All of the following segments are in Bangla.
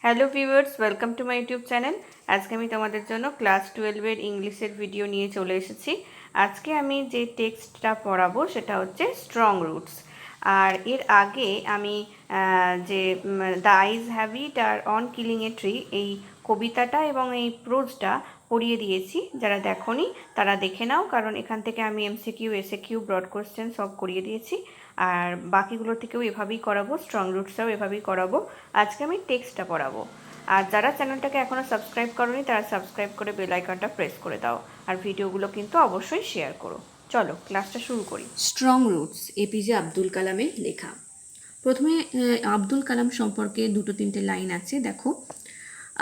Hello viewers, welcome to my YouTube channel. আজকে আমি তোমাদের জন্য ক্লাস 12-এর ইংলিশের ভিডিও নিয়ে চলে এসেছি। আজকে আমি যে টেক্সটটা পড়াবো সেটা হচ্ছে স্ট্রং রুটস। আর এর আগে আমি যে দ্য আইজ হ্যাবিট আর অন কিলিং এ ট্রি এই কবিতাটা এবং এই প্রোজটা পড়িয়ে দিয়েছি। যারা দেখোনি তারা দেখে নাও, কারণ এখান থেকে আমি এমসিকিউ, এসএকিউ, ব্রড কোশ্চেন সব করিয়ে দিয়েছি। আর বাকিগুলো থেকেও এভাবেই করাবো, স্ট্রং রুটসটাও এভাবেই করাবো। আজকে আমি টেক্সটটা পড়াবো। আর যারা চ্যানেলটাকে এখনও সাবস্ক্রাইব করোনি তারা সাবস্ক্রাইব করে বেল আইকনটা প্রেস করে দাও, আর ভিডিওগুলো কিন্তু অবশ্যই শেয়ার করো। চলো ক্লাসটা শুরু করি। স্ট্রং রুটস এপিজে আব্দুল কালামের লেখা। প্রথমে আব্দুল কালাম সম্পর্কে দুটো তিনটে লাইন আছে, দেখো।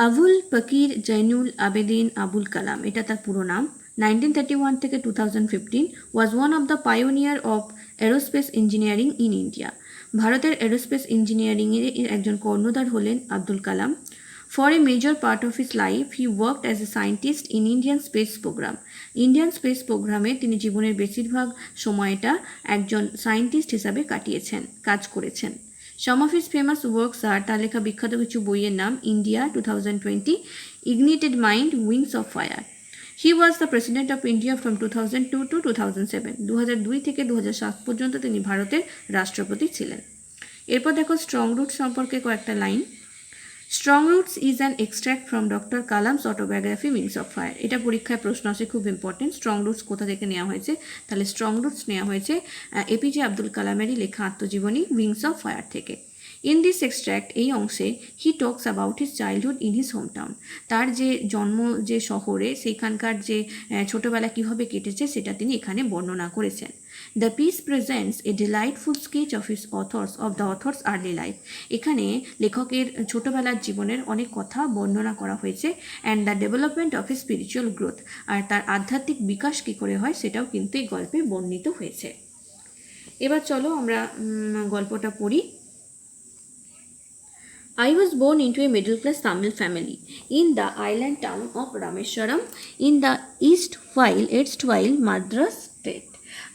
আবুল পাকির জৈনুল আবেদিন আবুল কালাম, এটা তার পুরো নাম। 1931 থেকে 2015 ওয়াজ one of the pioneer of aerospace engineering in India. ভারতের এরোস্পেস ইঞ্জিনিয়ারিংয়ের একজন কর্ণধার হলেন Abdul Kalam. For a major part of his life, he worked as a scientist in Indian space program. Indian space প্রোগ্রামে তিনি জীবনের বেশিরভাগ সময়টা একজন সায়েন্টিস্ট হিসাবে কাজ করেছেন। Some of his famous works are, তার লেখা বিখ্যাত কিছু বইয়ের নাম: India 2020, Ignited Mind, Wings of Fire. He was the President of India from 2002 to 2007. 2002 থেকে 2007 পর্যন্ত তিনি ভারতের রাষ্ট্রপতি ছিলেন। এরপর দেখো স্ট্রং রুট সম্পর্কে কয়েকটা line. Strong roots is an extract from doctor Kalam's autobiography wings of fire. এটা পরীক্ষায় প্রশ্ন আসে, খুব ইম্পর্টেন্ট। স্ট্রং রুটস কোথা থেকে নেওয়া হয়েছে? তাহলে স্ট্রং রুটস নেওয়া হয়েছে এপিজে আব্দুল কালামেরই লেখা আত্মজীবনী উইংস অফ ফায়ার থেকে। ইন দিস এক্সট্র্যাক্ট, এই অংশে, হি talks about his childhood in his hometown. তার যে জন্ম যে শহরে, সেইখানকার যে ছোটোবেলা কীভাবে কেটেছে সেটা তিনি এখানে বর্ণনা করেছেন। The piece presents a delightful sketch of his the author's early life. এখানে লেখকের ছোটোবেলার জীবনের অনেক কথা বর্ণনা করা হয়েছে। And the development of his spiritual growth, আর তার আধ্যাত্মিক বিকাশ কী করে হয় সেটাও কিন্তু এই গল্পে বর্ণিত হয়েছে। এবার চলো আমরা গল্পটা পড়ি। I was born into a middle-class Tamil family in the island town of Rameswaram in the erstwhile Madras state.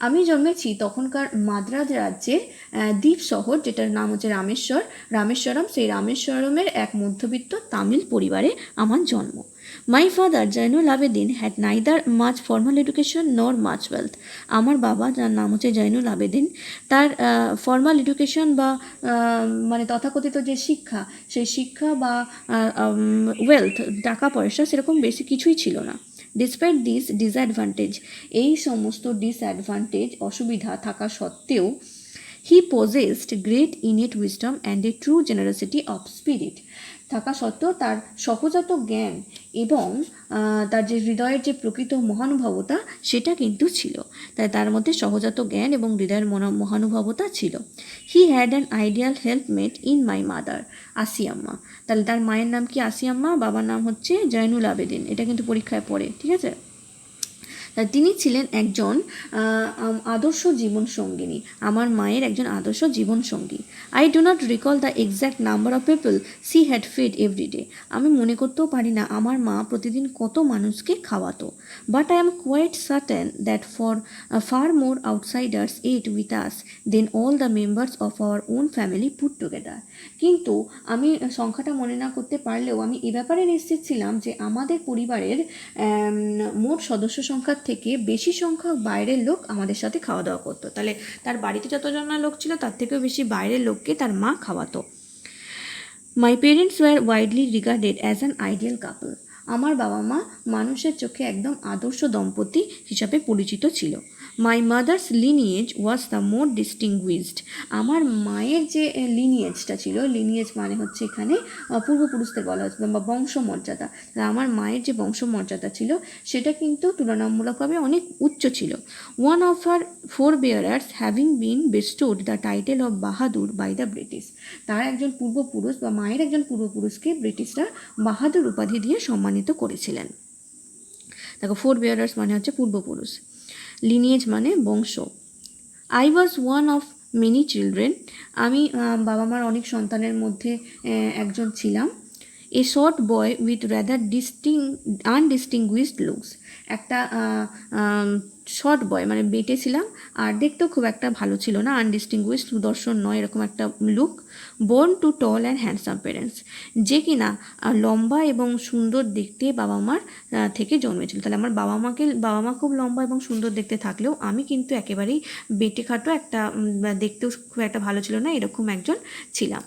আমি জন্মেছি তখনকার মাদ্রাজ রাজ্যের দ্বীপ শহর, যেটার নাম হচ্ছে রামেশ্বরম। সেই রামেশ্বরমের এক মধ্যবিত্ত তামিল পরিবারে আমার জন্ম। My father Zainul Abedin had neither much formal education নর মাচ ওয়েলথ। আমার বাবা, যার নাম হচ্ছে জৈনুল আবেদিন, তার ফর্মাল এডুকেশন বা মানে তথাকথিত যে শিক্ষা, সেই শিক্ষা বা ওয়েলথ, টাকা পয়সা, সেরকম বেশি কিছুই ছিল না। ডিসপাইট দিস ডিসঅ্যাডভান্টেজ, এই সমস্ত ডিসঅ্যাডভান্টেজ, অসুবিধা থাকা সত্ত্বেও, he possessed great innate wisdom and a true generosity of spirit. থাকা সত্ত্বেও তার সহজাত জ্ঞান এবং তার যে হৃদয়ের যে প্রকৃত মহানুভবতা, সেটা কিন্তু ছিল। তাই তার মধ্যে সহজাত জ্ঞান এবং হৃদয়ের মহানুভবতা ছিল। He had an ideal helpmate in my mother, Ashiamma. তাহলে তার মায়ের নাম কি? আসিয়াম্মা। বাবার নাম হচ্ছে জৈনুল আবেদিন। এটা কিন্তু পরীক্ষায় পড়ে, ঠিক আছে? তিনি ছিলেন একজন আদর্শ জীবনসঙ্গিনী, আমার মায়ের একজন আদর্শ জীবনসঙ্গী। I do not recall the exact number of people she had fed everyday. আমি মনে করতেও পারি না আমার মা প্রতিদিন কত মানুষকে খাওয়াতো। But I am quite certain that for far more outsiders ate with us than all the members of our own family put together. কিন্তু আমি সংখ্যাটা মনে না করতে পারলেও আমি এ ব্যাপারে নিশ্চিত ছিলাম যে আমাদের পরিবারের মোট সদস্য সংখ্যার থেকে বেশি সংখ্যক বাইরের লোক আমাদের সাথে খাওয়া দাওয়া করতো। তাহলে তার বাড়িতে যতজন লোক ছিল তার থেকেও বেশি বাইরের লোককে তার মা খাওয়াতো। My parents were widely regarded as an ideal couple. আমার বাবা মা মানুষের চোখে একদম আদর্শ দম্পতি হিসাবে পরিচিত ছিল। My mother's lineage was the more distinguished. আমার মায়ের যে লিনিয়েজটা ছিল, লিনিয়েজ মানে হচ্ছে এখানে পূর্বপুরুষদের বলা হচ্ছে বা বংশমর্যাদা। আমার মায়ের যে বংশমর্যাদা ছিল সেটা কিন্তু তুলনামূলকভাবে অনেক উচ্চ ছিল। One of her four bearers having been bestowed the title of Bahadur by the British. তার একজন পূর্বপুরুষ বা মায়ের একজন পূর্বপুরুষকে ব্রিটিশরা বাহাদুর উপাধি দিয়ে সম্মানিত করেছিলেন। দেখো, ফোর বেয়ারার্স মানে হচ্ছে পূর্বপুরুষ, লিনিয়েজ মানে বংশ। I was one of many children. আমি বাবা মার অনেক সন্তানের মধ্যে একজন ছিলাম। A short boy with rather undistinguished looks. একটা শর্ট বয় মানে বেটে ছিলাম, আর দেখতেও খুব একটা ভালো ছিল না, আনডিস্টিংগুইশড সুদর্শন নয় এরকম একটা look. Born to tall and handsome parents, যে কিনা লম্বা এবং সুন্দর দেখতে বাবা মার থেকে জন্মেছিল। তাহলে আমার বাবা মা খুব লম্বা এবং সুন্দর দেখতে থাকলেও আমি কিন্তু একেবারেই বেটে খাটো একটা, দেখতেও খুব একটা ভালো ছিল না এরকম একজন ছিলাম।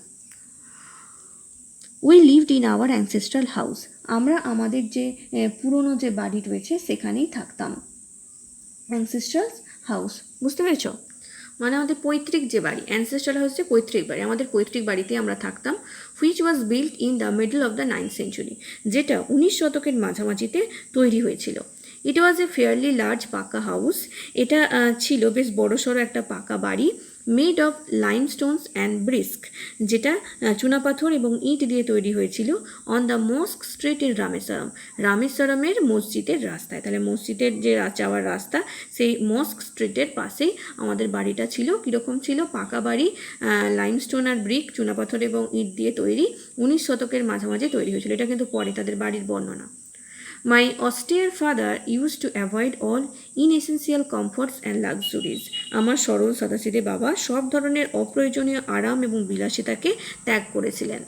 We lived in our ancestral house, আমরা আমাদের যে পুরনো যে বাড়ি রয়েছে সেখানেই থাকতাম। অ্যানসেস্ট্রাল হাউস বুঝতে পেরেছো, মানে আমাদের পৈতৃক যে বাড়ি, অ্যানসেস্ট্রাল হাউস যে পৈতৃক বাড়ি, আমাদের পৈতৃক বাড়িতে আমরা থাকতাম। Which was built in the middle of the 9th century, যেটা 19 শতকের মাঝামাঝিতে তৈরি হয়েছিল। It was a fairly large pucca house, এটা ছিল বেশ বড়সড় একটা পাকা বাড়ি। Made of limestones and bricks, যেটা চুনাপাথর এবং ইট দিয়ে তৈরি হয়েছিল। On the mosque street in রামেশ্বরমের মসজিদের রাস্তায়, তাহলে মসজিদের যে যাওয়ার রাস্তা সেই মস্ক স্ট্রিটের পাশেই আমাদের বাড়িটা ছিল। কীরকম ছিল? পাকা বাড়ি, লাইমস্টোন আর ব্রিক, চুনাপাথর এবং ইট দিয়ে তৈরি, 19 শতকের মাঝামাঝি তৈরি হয়েছিল। এটা কিন্তু পরে তাদের বাড়ির বর্ণনা। My austere father used to avoid all inessential comforts and luxuries. আমার সরল সাদাসিধে বাবা সব ধরনের অপ্রয়োজনীয় আরাম এবং বিলাসিতাকে ত্যাগ করেছিলেন।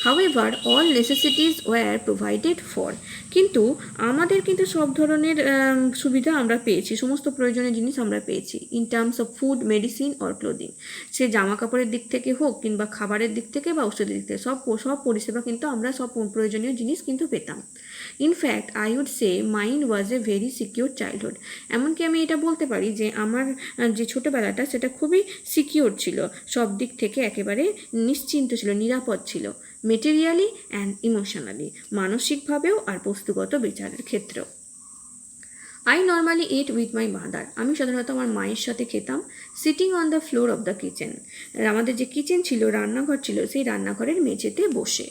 However, all necessities were provided for. কিন্তু আমাদের কিন্তু সব ধরনের সুবিধা আমরা পেয়েছি, সমস্ত প্রয়োজনীয় জিনিস আমরা পেয়েছি। In terms of food, medicine or clothing, সে জামা কাপড়ের দিক থেকে হোক কিংবা খাবারের দিক থেকে বা ওষুধের দিক থেকে, সব পরিষেবা কিন্তু আমরা সব প্রয়োজনীয় জিনিস কিন্তু পেতাম। In fact I would say mine was a very secure childhood, এমনকি আমি এটা বলতে পারি যে আমার যে ছোটোবেলাটা সেটা খুবই সিকিউর ছিল, সব দিক থেকে একেবারে নিশ্চিন্ত ছিল, নিরাপদ ছিল। মেটেরিয়ালি অ্যান্ড ইমোশনালি, মানসিকভাবেও আর বস্তুগত বিচারের ক্ষেত্রেও। I normally eat with my mother, আমি সাধারণত আমার মায়ের সাথে খেতাম। Sitting on the floor of the kitchen, আমাদের যে কিচেন ছিল, রান্নাঘর ছিল, সেই রান্নাঘরের মেঝেতে বসে।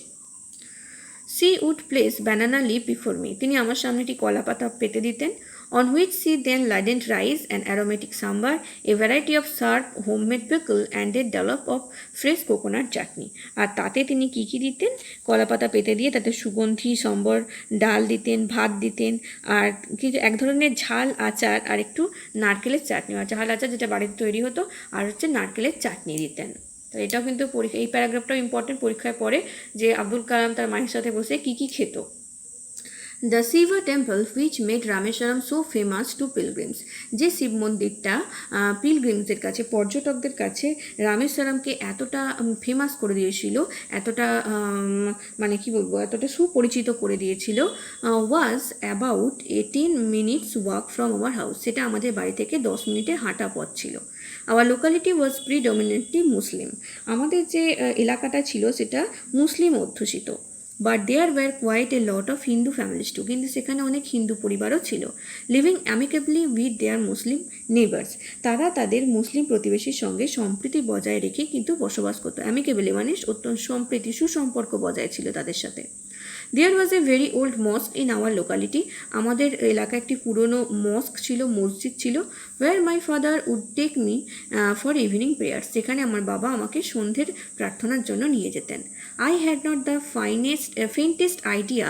She would place banana leaf before me, তিনি আমার সামনে একটি কলা পাতা পেতে দিতেন। On which she then ladled rice and aromatic sambar, a variety of sharp homemade pickle and a dollop of fresh coconut chutney. আর তাতে তিনি কী কী দিতেন? কলা পাতা পেতে দিয়ে তাতে সুগন্ধি সম্বর, ডাল দিতেন, ভাত দিতেন, আর কিছু এক ধরনের ঝাল আচার আর একটু নারকেলের চাটনি, আর ঝাল আচার যেটা বাড়িতে তৈরি হতো, আর হচ্ছে নারকেলের চাটনি দিতেন। তো এটাও কিন্তু পরীক্ষা, এই প্যারাগ্রাফটাও ইম্পর্টেন্ট, পরীক্ষায় পড়ে যে আব্দুল কালাম তার মায়ের সাথে বসে কী কী খেত। The Shiva temple which made Rameswaram so famous to pilgrims, যে শিব মন্দিরটা পিলগ্রিমসদের কাছে, পর্যটকদের কাছে রামেশ্বরমকে এতটা ফেমাস করে দিয়েছিল, এতটা মানে কি বলবো, এতটা সুপরিচিত করে দিয়েছিল। Was about 18 minutes walk from our house, সেটা আমাদের বাড়ি থেকে 10 মিনিটের হাঁটা পথ ছিল। Our locality was predominantly Muslim, আমাদের যে এলাকাটা ছিল সেটা মুসলিম অধ্যুষিত। But there were quite a lot of Hindu families too, কিন্তু সেখানে অনেক হিন্দু পরিবারও ছিল। Living amicably with their Muslim neighbours, তারা তাদের মুসলিম প্রতিবেশীর সঙ্গে সম্প্রীতি বজায় রেখে কিন্তু বসবাস করতো। অ্যামিকেবলি মানে অত্যন্ত সম্প্রীতি, সুসম্পর্ক বজায় ছিল তাদের সাথে। There was a very old mosque in our locality, আমাদের এলাকায় একটি পুরনো মস্ক ছিল, মসজিদ ছিল। Where my father would take me for evening prayers, সেখানে আমার বাবা আমাকে সন্ধ্যের প্রার্থনার জন্য নিয়ে যেতেন। I had not the faintest idea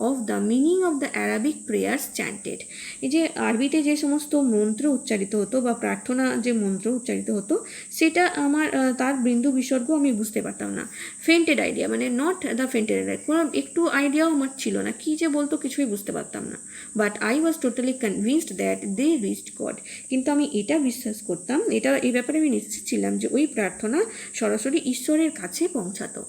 of the meaning of the Arabic prayers chanted, এই যে আরবিতে যে সমস্ত মন্ত্র উচ্চারিত হতো বা প্রার্থনা যে মন্ত্র উচ্চারিত হতো, সেটা আমার তার বিন্দু বিসর্গ আমি বুঝতে পারতাম না। ফেন্টেড আইডিয়া মানে নট দ্য ফেন্টেড আইডিয়া, কোনো একটু আইডিয়াও আমার ছিল না, কী যে বলতো কিছুই বুঝতে পারতাম না। But I was totally convinced that they reached God, কিন্তু আমি এটা বিশ্বাস করতাম, এই ব্যাপারে আমি নিশ্চিত ছিলাম যে ওই প্রার্থনা সরাসরি ঈশ্বরের কাছে পৌঁছাতো।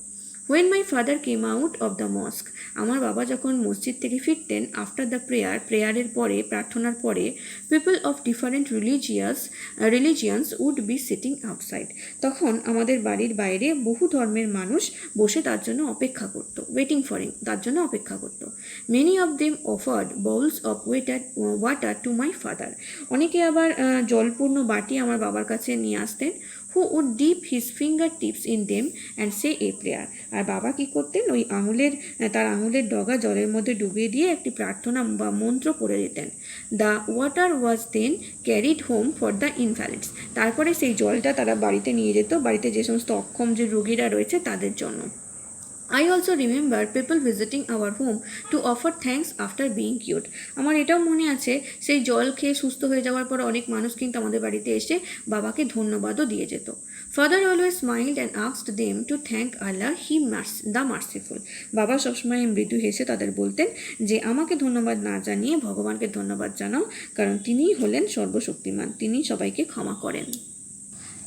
When my father came out of the mosque, আমার বাবা যখন মসজিদ থেকে ফিরতেন, আফটার দ্য প্রেয়ারের পরে, প্রার্থনার পরে, people of different religions would be sitting outside, তখন আমাদের বাড়ির বাইরে বহু ধর্মের মানুষ বসে তার জন্য অপেক্ষা করতো, ওয়েটিং ফর হিম, তার জন্য অপেক্ষা করতো। Many of them offered bowels of water to my father, অনেকে আবার জলপূর্ণ বাটি আমার বাবার কাছে নিয়ে আসতেন। who would dip his fingertips in them and say a prayer, আর বাবা কী করতেন, ওই তার আঙুলের ডগা জলের মধ্যে ডুবিয়ে দিয়ে একটি প্রার্থনা বা মন্ত্র পড়ে দিতেন। The water was then carried home for the invalids, তারপরে সেই জলটা তারা বাড়িতে নিয়ে যেত, বাড়িতে যে সমস্ত অক্ষম যে রোগীরা রয়েছে তাদের জন্য। I also remember people visiting our home to offer thanks after being cured. আমার এটাও মনে আছে সেই জল খেয়ে সুস্থ হয়ে যাওয়ার পর অনেক মানুষ কিন্তু আমাদের বাড়িতে এসে বাবাকে ধন্যবাদও দিয়ে যেত। Father always smiled and asked them to thank Allah, the merciful. বাবা সবসময় মৃদু হেসে তাদের বলতেন যে আমাকে ধন্যবাদ না জানিয়ে ভগবানকে ধন্যবাদ জানাও, কারণ তিনিই হলেন সর্বশক্তিমান, তিনি সবাইকে ক্ষমা করেন।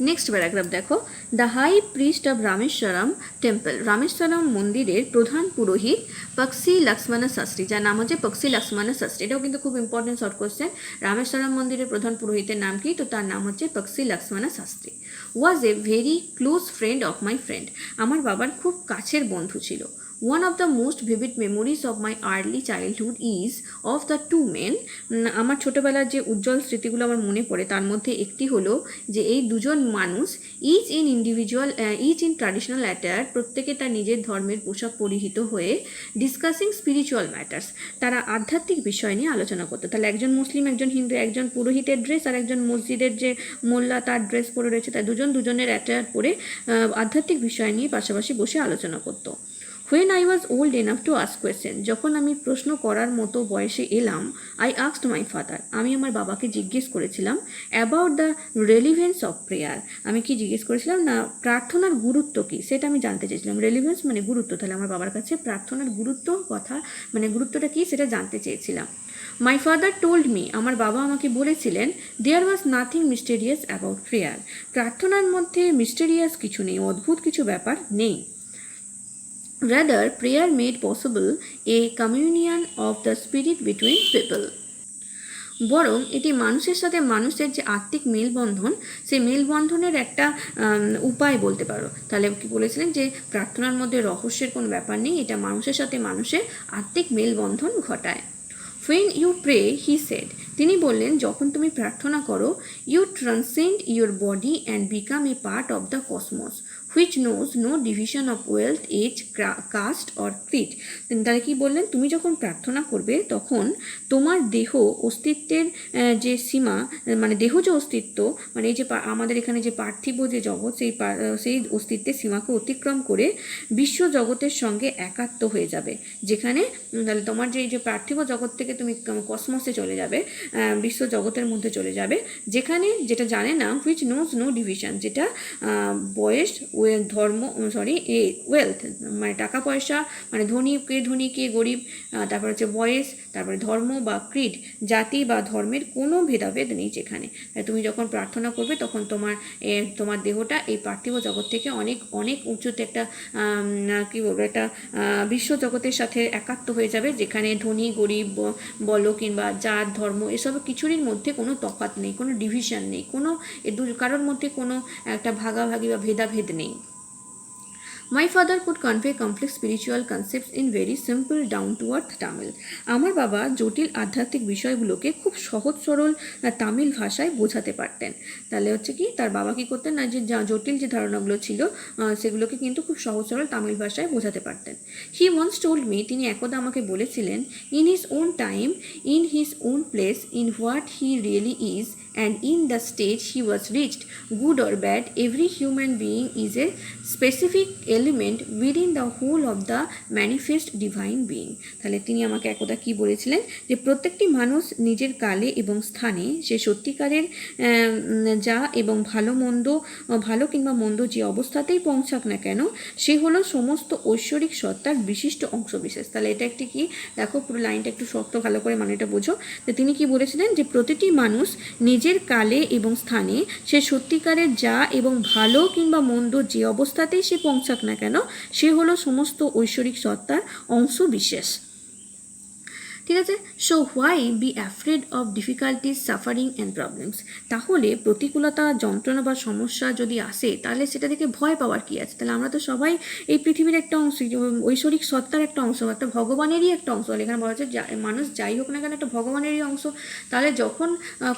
নেক্সট প্যারাগ্রাফ দেখো, the high priest of Rameswaram temple, Rameswaram মন্দিরের প্রধান পুরোহিত পক্ষী লক্ষ্মণ শাস্ত্রী, যার নাম হচ্ছে পক্ষী লক্ষ্মণ শাস্ত্রী। এটাও কিন্তু খুব ইম্পর্টেন্ট শর্ট কোশ্চেন। রামেশ্বরম মন্দিরের প্রধান পুরোহিতের নাম কি? তো তার নাম হচ্ছে Pakshi Lakshmana Shastri. Was a very close friend of my friend, আমার বাবার খুব কাছের বন্ধু ছিল। One of the most vivid memories of my early childhood is of the two men. আমার ছোটোবেলার যে উজ্জ্বল স্মৃতিগুলো আমার মনে পড়ে তার মধ্যে একটি হলো যে এই দুজন মানুষ ইচ ইন ট্র্যাডিশনাল অ্যাটায়ার, প্রত্যেকে তার নিজের ধর্মের পোশাক পরিহিত হয়ে ডিসকাসিং স্পিরিচুয়াল ম্যাটার্স, তারা আধ্যাত্মিক বিষয় নিয়ে আলোচনা করতো। তাহলে একজন মুসলিম, একজন হিন্দু, একজন পুরোহিতের ড্রেস আর একজন মসজিদের যে মোল্লা তার ড্রেস পরে রয়েছে, তাই দুজনের অ্যাটায়ার পরে আধ্যাত্মিক বিষয় নিয়ে পাশাপাশি বসে আলোচনা করতো। When I was old enough to ask question, যখন আমি প্রশ্ন করার মতো বয়সে এলাম, I asked my father, আমি আমার বাবাকে জিজ্ঞেস করেছিলাম about the relevance of prayer. আমি কি জিজ্ঞেস করেছিলাম না, প্রার্থনার গুরুত্ব কি সেটা আমি জানতে চেয়েছিলাম। রেলিভেন্স মানে গুরুত্ব, তাহলে আমার বাবার কাছে প্রার্থনার গুরুত্বটা কি সেটা জানতে চেয়েছিলাম। মাই ফাদার টোল্ড মি, আমার বাবা আমাকে বলেছিলেন, there was nothing mysterious about prayer, প্রার্থনার মধ্যে মিস্টেরিয়াস কিছু নেই, অদ্ভুত কিছু ব্যাপার নেই। Rather, prayer made possible a communion of the spirit between people. বরং এটি মানুষের সাথে মানুষের যে আত্মিক মেলবন্ধন, সেই মেলবন্ধনের একটা উপায় বলতে পারো। তাহলে কি বলেছিলেন যে প্রার্থনার মধ্যে রহস্যের কোনো ব্যাপার নেই, এটা মানুষের সাথে মানুষের আত্মিক মেলবন্ধন ঘটায়। When you pray, he said, তিনি বললেন যখন তুমি প্রার্থনা করো, you transcend your body and become a part of the cosmos, which knows no division of wealth, age, caste or creed. তাহলে কি বললেন, তুমি যখন প্রার্থনা করবে তখন তোমার দেহ অস্তিত্বের যে সীমা, মানে দেহ যে অস্তিত্ব, মানে এই যে আমাদের এখানে যে পার্থিব যে জগৎ, সেই অস্তিত্বের সীমাকে অতিক্রম করে বিশ্ব জগতের সঙ্গে একাত্ম হয়ে যাবে, যেখানে তাহলে তোমার যে এই যে পার্থিব জগৎ থেকে তুমি কসমসে চলে যাবে, বিশ্ব জগতের মধ্যে চলে যাবে, যেটা জানে না, হুইচ নোজ নো ডিভিশন, যেটা বয়স, ধর্ম, ওয়েলথ মানে টাকা পয়সা, মানে ধনী কে গরিব, তারপর হচ্ছে বয়স, তারপরে ধর্ম বা ক্রিড, জাতি বা ধর্মের কোনো ভেদাভেদ নেই যেখানে। তুমি যখন প্রার্থনা করবে তখন তোমার দেহটা এই পার্থিব জগৎ থেকে অনেক অনেক উঁচুতে একটা কী বলবো, একটা বিশ্ব জগতের সাথে একাত্ম হয়ে যাবে, যেখানে ধনী গরিব বলো কিংবা জাত ধর্ম এসব কিছুরই মধ্যে কোনো তফাৎ নেই, কোনো ডিভিশন নেই, কোনো কারোর মধ্যে কোনো একটা ভাগাভাগি বা ভেদাভেদ নেই। My father could convey complex spiritual concepts in very simple down to earth Tamil. আমার বাবা জটিল আধ্যাত্মিক বিষয়গুলোকে খুব সহজ সরল তামিল ভাষায় বোঝাতে পারতেন। তাহলে হচ্ছে কি, তার বাবা কি করতেন না, যে জটিল যে ধারণাগুলো ছিল সেগুলোকে কিন্তু খুব সহজ সরল তামিল ভাষায় বোঝাতে পারতেন। হি ওয়ান্স টোল্ড মি, তিনি একদা আমাকে বলেছিলেন, in his own time, in his own place, in what he really is, and in the stage he was reached, good or bad, every human being is a specific element within the whole of the manifest divine being. তাহলে তিনি আমাকে একদা কি বলেছিলেন, যে প্রত্যেকটি মানুষ নিজের কালে এবং স্থানে সে সত্যিকারের যা এবং ভালো কিংবা মন্দ যে অবস্থাতেই পৌঁছাক না কেন, সে হলো সমস্ত ঐশ্বরিক সত্তার বিশিষ্ট অংশবিশেষ। তাহলে এটা একটি কি, দেখো পুরো লাইনটা একটু শক্ত, ভালো করে মানেটা বোঝো। তো তিনি কি বলেছিলেন, যে প্রতিটি মানুষ নিজের কালে এবং স্থানে সে সত্যিকারের যা এবং ভালো কিংবা মন্দ যে অবস্থাতেই সে পৌঁছাক না কেন, সে হলো সমস্ত ঐশ্বরিক সত্তার অংশ বিশেষ। ঠিক আছে। So why be afraid of difficulties, suffering and problems, তাহলে প্রতিকূলতা, যন্ত্রণা বা সমস্যা যদি আসে তাহলে সেটা থেকে ভয় পাওয়ার কী আছে? তাহলে আমরা তো সবাই এই পৃথিবীর একটা অংশ, ঐশ্বরিক সত্তার একটা অংশ, একটা ভগবানেরই একটা অংশ। এখানে বলা হচ্ছে মানুষ যাই হোক না কেন একটা ভগবানেরই অংশ। তাহলে যখন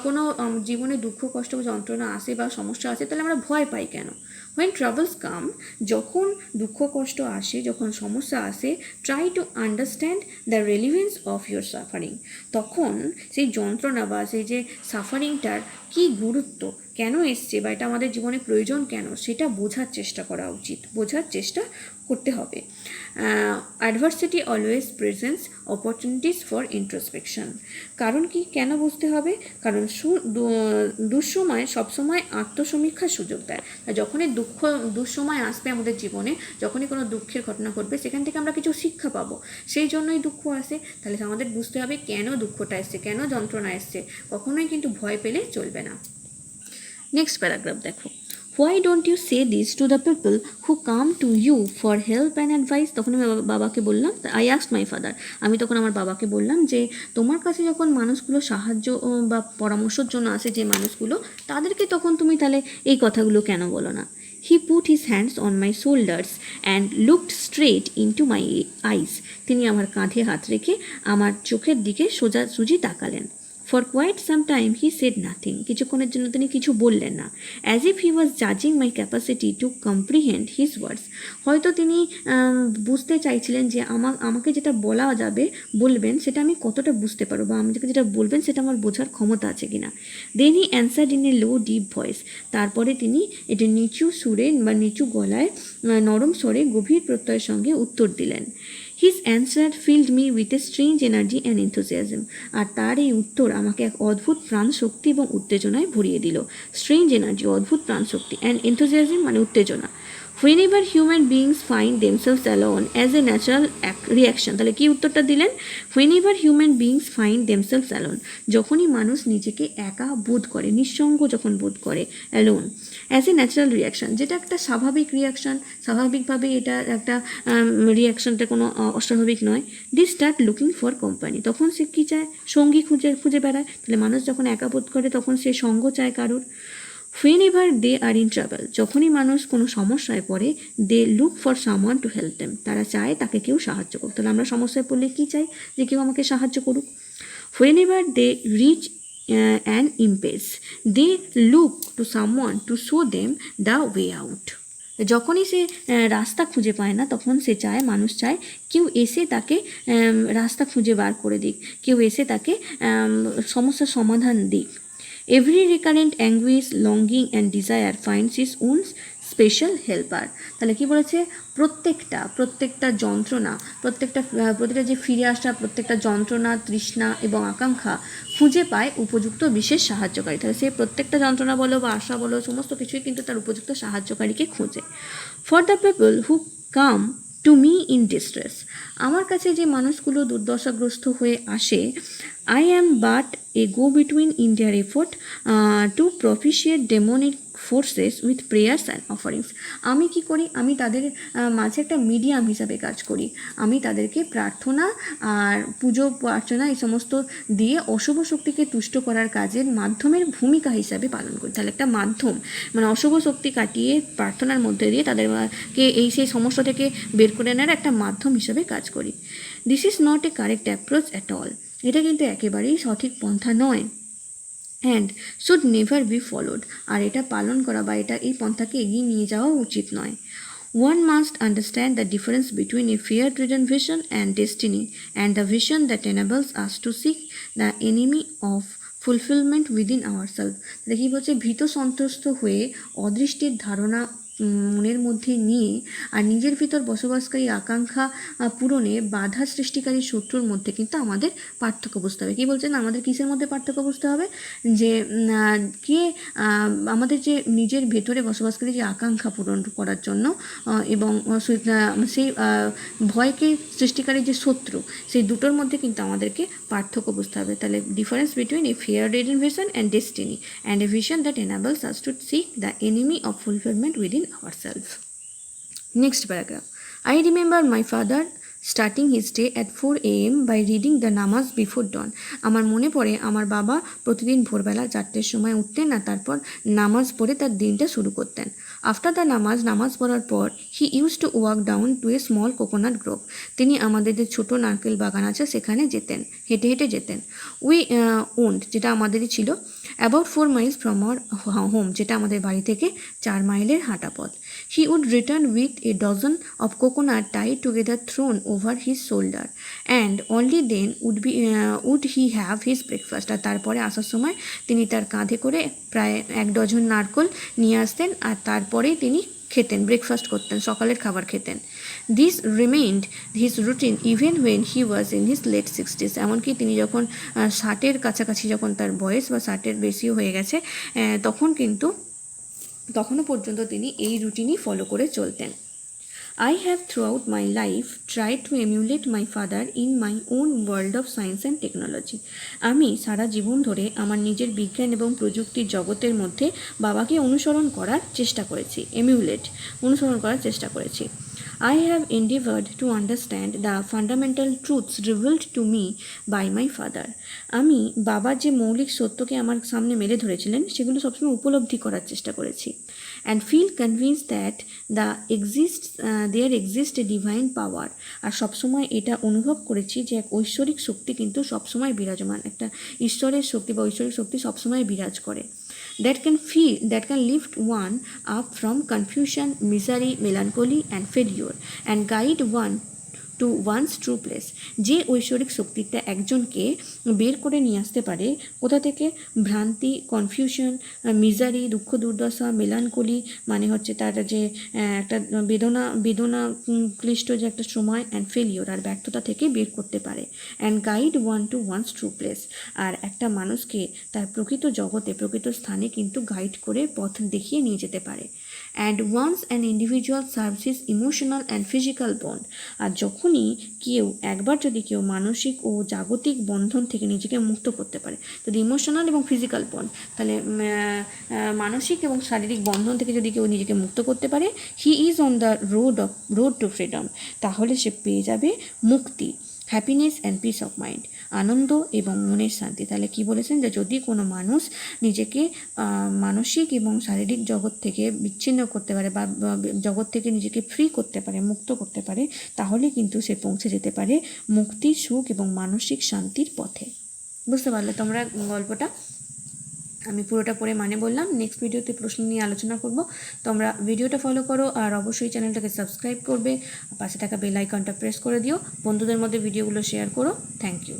কোনো জীবনে দুঃখ কষ্ট বা যন্ত্রণা আসে বা সমস্যা আসে, তাহলে আমরা ভয় পাই কেন? When troubles come, যখন দুঃখ কষ্ট আসে, যখন সমস্যা আসে, try to understand the relevance of your suffering, তখন সেই যন্ত্রণা বা সেই যে সাফারিংটার কী গুরুত্ব কেন এসছে বা এটা আমাদের জীবনে প্রয়োজন কেন, সেটা বোঝার চেষ্টা করা উচিত, বোঝার চেষ্টা করতে হবে। Adversity always presents opportunities for introspection. কারণ কি, কেন বুঝতে হবে? কারণ দুঃসময় সবসময় আত্মসমীক্ষার সুযোগ দেয়। যখনই দুঃসময় আসবে আমাদের জীবনে, যখনই কোনো দুঃখের ঘটনা ঘটবে, সেখান থেকে আমরা কিছু শিক্ষা পাবো, সেই জন্যই দুঃখ আসে। তাহলে আমাদের বুঝতে হবে কেন দুঃখটা এসছে, কেন যন্ত্রণা এসছে। কখনোই কিন্তু ভয় পেলে চলবে না। নেক্সট প্যারাগ্রাফ দেখো। Why don't you say this to the people who come to you for help and advice? তখন আমি বাবাকে বললাম, আই আস্কড মাই ফাদার, আমি তখন আমার বাবাকে বললাম যে তোমার কাছে যখন মানুষগুলো সাহায্য বা পরামর্শের জন্য আসে, যে মানুষগুলো, তাদেরকে তখন তুমি তাহলে এই কথাগুলো কেন বলো না? He put his hands on my shoulders and looked straight into my eyes. তিনি আমার কাঁধে হাত রেখে আমার চোখের দিকে সোজাসুজি তাকালেন। For quite some time he said nothing. কিছুক্ষণের জন্য তিনি কিছু বললেন না। অ্যাজ ইফ হি ওয়াজ জাজিং my capacity to comprehend his words. হয়তো তিনি বুঝতে চাইছিলেন যে আমাকে যেটা বলা যাবে, বলবেন, সেটা আমি কতটা বুঝতে পারবো, বা আমাকে যেটা বলবেন সেটা আমার বোঝার ক্ষমতা আছে কিনা। Then he answered in a low deep voice. তারপরে তিনি এটা নিচু সুরে বা নিচু গলায় নরম স্বরে গভীর প্রত্যয়ের সঙ্গে উত্তর দিলেন। His answer filled me with a strange energy and enthusiasm. আর তার এই উত্তর আমাকে এক অদ্ভুত প্রাণশক্তি এবং উত্তেজনায় ভরিয়ে দিল। স্ট্রেঞ্জ এনার্জি, অদ্ভুত প্রাণশক্তি, অ্যান্ড এনথুজিয়াজম মানে উত্তেজনা। Whenever human beings find themselves alone as a natural reaction, তাহলে কি উত্তরটা দিলেন? Whenever human beings find themselves alone, যখনই মানুষ নিজেকে একা বোধ করে, নিঃসঙ্গ যখন বোধ করে, alone as a natural reaction, যেটা একটা স্বাভাবিক রিয়াকশান, স্বাভাবিকভাবে এটা একটা রিয়াকশানটা কোনো অস্বাভাবিক নয়। they start looking for company, তখন সে কী চায়? সঙ্গী খুঁজে বেড়ায়। তাহলে মানুষ যখন একা বোধ করে তখন সে সঙ্গ চায় কারুর। Whenever they are in trouble, যখনই মানুষ কোনো সমস্যায় পড়ে, they look for someone to help them, তারা চায় তাকে কেউ সাহায্য করুক। তাহলে আমরা সমস্যায় পড়লে কী চাই? যে কেউ আমাকে সাহায্য করুক। Whenever they reach an impasse, they look to someone to show them the way out. যখনই সে রাস্তা খুঁজে পায় না, তখন সে চায়, মানুষ চায় কেউ এসে তাকে রাস্তা খুঁজে বার করে দিক, কেউ এসে তাকে সমস্যার সমাধান দিক। Every recurrent anguish, longing and desire finds its own special helper. তাহলে কি বলেছে? প্রত্যেকটা যন্ত্রণা, প্রতিটা যে ফিরে আসা প্রত্যেকটা যন্ত্রণা, তৃষ্ণা এবং আকাঙ্ক্ষা খুঁজে পায় উপযুক্ত বিশেষ সাহায্যকারী। তাহলে সে প্রত্যেকটা যন্ত্রণা বলো বা আশা বলো, সমস্ত কিছুই কিন্তু তার উপযুক্ত সাহায্যকারীকে খুঁজে। For the people who come to me in distress, আমার কাছে যে মানুষগুলো দুর্দশাগ্রস্ত হয়ে আসে, I am but a go-between in their effort to propitiate demonic forces with prayers and offerings. আমি কি করি? আমি তাদের মাঝে একটা মিডিয়াম হিসাবে কাজ করি। আমি তাদেরকে প্রার্থনা আর পুজো অর্চনা এই সমস্ত দিয়ে অশুভ শক্তিকে তুষ্ট করার কাজের মাধ্যমের ভূমিকা হিসাবে পালন করি। তাহলে একটা মাধ্যম, মানে অশুভ শক্তি কাটিয়ে প্রার্থনার মধ্যে দিয়ে তাদেরকে সেই সমস্যা থেকে বের করে নেওয়ার একটা মাধ্যম হিসাবে কাজ করি। This is not a correct approach at all, এটা কিন্তু একেবারেই সঠিক পন্থা নয়। And should never be followed, আর এটা পালন করা বা এই পন্থাকে এগিয়ে নিয়ে যাওয়া উচিত নয়। One must understand the difference between a fear-ridden vision and destiny, and the vision that enables us to seek the enemy of fulfillment within ourselves. দেখি বলছে, ভীত সন্ত্রস্ত হয়ে অদৃষ্টির ধারণা মনের মধ্যে নিয়ে আর নিজের ভিতর বসবাসকারী আকাঙ্ক্ষা পূরণে বাধা সৃষ্টিকারী শত্রুর মধ্যে কিন্তু আমাদের পার্থক্য বুঝতে হবে। কী বলছেন? আমাদের কিসের মধ্যে পার্থক্য বুঝতে হবে? যে কে আমাদের যে নিজের ভেতরে বসবাসকারী যে আকাঙ্ক্ষা পূরণ করার জন্য এবং সেই ভয়কে সৃষ্টিকারী যে শত্রু, সেই দুটোর মধ্যে কিন্তু আমাদেরকে পার্থক্য বুঝতে হবে। তাহলে difference between A fear-ridden vision and destiny, and a vision that enables us to seek the enemy of fulfillment within ourselves. Next paragraph. I remember my father starting his day at 4 AM by reading the namaz before dawn. আমার মনে পড়ে আমার বাবা প্রতিদিন ভোরবেলা 4টের সময় উঠতেন আর তারপর নামাজ পড়ে তার দিনটা শুরু করতেন। আফটার দ্য নামাজ পড়ার পর he use to walk down to a small coconut Grove, তিনি আমাদের যে ছোটো নারকেল বাগান আছে সেখানে যেতেন, হেঁটে যেতেন। উই ওন্ড, যেটা আমাদেরই ছিল, about 4 miles from our home, যেটা আমাদের বাড়ি থেকে 4 মাইলের হাঁটা পথ। He would return with a dozen of coconut tied together thrown over his shoulder, and only then would he have his breakfast. আর তারপরে আসার সময় তিনি তার কাঁধে করে প্রায় 1 ডজন নারকোল নিয়ে আসতেন, আর তারপরেই তিনি খেতেন, ব্রেকফাস্ট করতেন, সকালের খাবার খেতেন। This remained his routine even when he was in his late 60s। এমনকি তিনি যখন 60-এর কাছাকাছি, যখন তার বয়স বা 60-এর বেশিও হয়ে গেছে, তখনও পর্যন্ত তিনি এই রুটিনই ফলো করে চলতেন। I have throughout my life tried to emulate my father in my own world of science and technology. আমি সারা জীবন ধরে আমার নিজের বিজ্ঞান এবং প্রযুক্তির জগতের মধ্যে বাবাকে অনুসরণ করার চেষ্টা করেছি। অনুসরণ করার চেষ্টা করেছি। I have endeavored to understand the fundamental truths revealed to me by my father. আমি বাবার যে মৌলিক সত্যকে আমার সামনে মেলে ধরেছিলেন সেগুলো সবসময় উপলব্ধি করার চেষ্টা করেছি। And feel convinced that there exists a divine power. আর সবসময় এটা অনুভব করেছি যে এক ঐশ্বরিক শক্তি কিন্তু সবসময় বিরাজমান, একটা ঈশ্বরের শক্তি বা ঐশ্বরিক শক্তি সবসময় বিরাজ করে। that can lift one up from confusion, misery, melancholy and failure and guide one to one's true place. যে ঐশ্বরিক শক্তিটা একজনকে বের করে নিয়ে আসতে পারে কোথা থেকে, ভ্রান্তি, কনফিউশন, মিজারি, দুঃখ দুর্দশা, মেলানকলি মানে হচ্ছে তার যে একটা বেদনা ক্লিষ্ট যে একটা সময়, অ্যান্ড ফেলিওর আর ব্যর্থতা থেকে বের করতে পারে। And guide one to one's true place, আর একটা মানুষকে তার প্রকৃত জগতে, প্রকৃত স্থানে কিন্তু গাইড করে পথ দেখিয়ে নিয়ে যেতে পারে। And once an individual severs his emotional and physical bond, আর যখনই একবার যদি কেউ মানসিক ও জাগতিক বন্ধন থেকে নিজেকে মুক্ত করতে পারে, যদি ইমোশনাল এবং ফিজিক্যাল বন্ড, তাহলে মানসিক এবং শারীরিক বন্ধন থেকে যদি কেউ নিজেকে মুক্ত করতে পারে, he is on the road to freedom, তাহলে সে পেয়ে যাবে মুক্তি, happiness and peace of mind, আনন্দ এবং মনের শান্তি। তাহলে কি বলেছেন, যে যদি কোনো মানুষ নিজেকে মানসিক এবং শারীরিক জগৎ থেকে বিচ্ছিন্ন করতে পারে বা জগৎ থেকে নিজেকে ফ্রি করতে পারে, মুক্ত করতে পারে, তাহলে কিন্তু সে পৌঁছে যেতে পারে মুক্তি, সুখ এবং মানসিক শান্তির পথে। বুঝতে পারলে তোমরা গল্পটা? আমি পুরোটা পড়ে মানে বললাম, নেক্সট ভিডিওতে প্রশ্ন নিয়ে আলোচনা করব। তোমরা ভিডিওটা ফলো করো আর অবশ্যই চ্যানেলটাকে সাবস্ক্রাইব করবে, পাশে থাকা বেল আইকনটা প্রেস করে দিও, বন্ধুদের মধ্যে ভিডিওগুলো শেয়ার করো। Thank you.